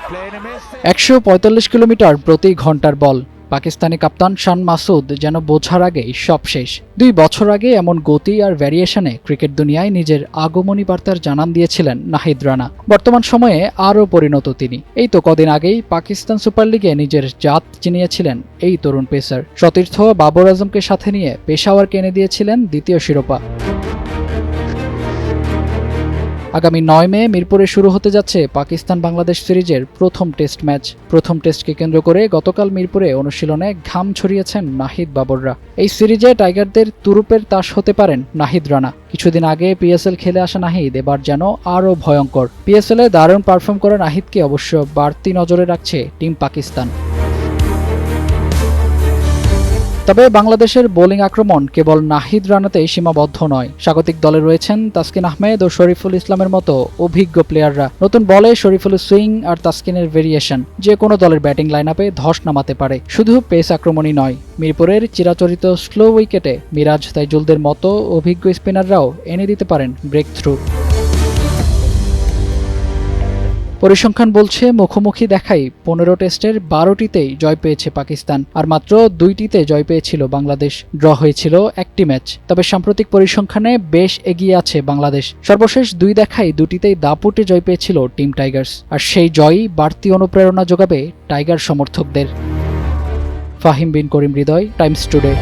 145 kilometre প্রতি ঘন্টার বল। পাকিস্তানি কাপ্তান শান মাসুদ যেন বোঝার আগেই সব শেষ। 2 বছর আগে এমন গতি আর ভ্যারিয়েশনে ক্রিকেট দুনিয়ায় নিজের আগমনী বার্তার জানান দিয়েছিলেন নাহিদ রানা। বর্তমান সময়ে আরও পরিণত তিনি। এই তো কদিন আগেই পাকিস্তান সুপার লিগে নিজের জাত চিনিয়েছিলেন এই তরুণ পেসার। সতীর্থ বাবর আজমকে সাথে নিয়ে পেশাওয়ারকে এনে দিয়েছিলেন দ্বিতীয় শিরোপা। আগামী 9 মে মিরপুরে শুরু হতে যাচ্ছে পাকিস্তান বাংলাদেশ সিরিজের প্রথম টেস্ট ম্যাচ। প্রথম টেস্টকে কেন্দ্র করে গতকাল মিরপুরে অনুশীলনে ঘাম ছড়িয়েছেন নাহিদ বাবররা। এই সিরিজে টাইগারদের তুরুপের তাস হতে পারেন নাহিদ রানা। কিছুদিন আগে পিএসএল খেলে আসা নাহিদ এবার যেন আরও ভয়ঙ্কর। পিএসএলে দারুণ পারফর্ম করা নাহিদকে অবশ্য বাড়তি নজরে রাখছে টিম পাকিস্তান। তবে বাংলাদেশের বোলিং আক্রমণ কেবল নাহিদ রানাতেই সীমাবদ্ধ নয়। স্বাগতিক দলে রয়েছেন তাসকিন আহমেদ ও শরীফুল ইসলামের মতো অভিজ্ঞ প্লেয়াররা। নতুন বলে শরীফুলের সুইং আর তাসকিনের ভেরিয়েশন যে কোনো দলের ব্যাটিং লাইনআপে ধস নামাতে পারে। শুধু পেস আক্রমণই নয়, মিরপুরের চিরাচরিত স্লো উইকেটে মিরাজ তাইজুলদের মতো অভিজ্ঞ স্পিনাররাও এনে দিতে পারেন ব্রেক থ্রু। পরিসংখ্যান বলছে মুখোমুখি দেখাই 15 টেস্টের 12টিতেই জয় পেয়েছে পাকিস্তান, আর মাত্র 2টিতে জয় পেয়েছিল বাংলাদেশ। ড্র হয়েছিল 1টি ম্যাচ। তবে সাম্প্রতিক পরিসংখ্যানে বেশ এগিয়ে আছে বাংলাদেশ। সর্বশেষ 2 দেখাই 2টিতেই দাপুটে জয় পেয়েছিল টিম টাইগার্স, আর সেই জয়ই বাড়তি অনুপ্রেরণা যোগাবে টাইগার সমর্থকদের। ফাহিম বিন করিম হৃদয়, টাইমস টুডে।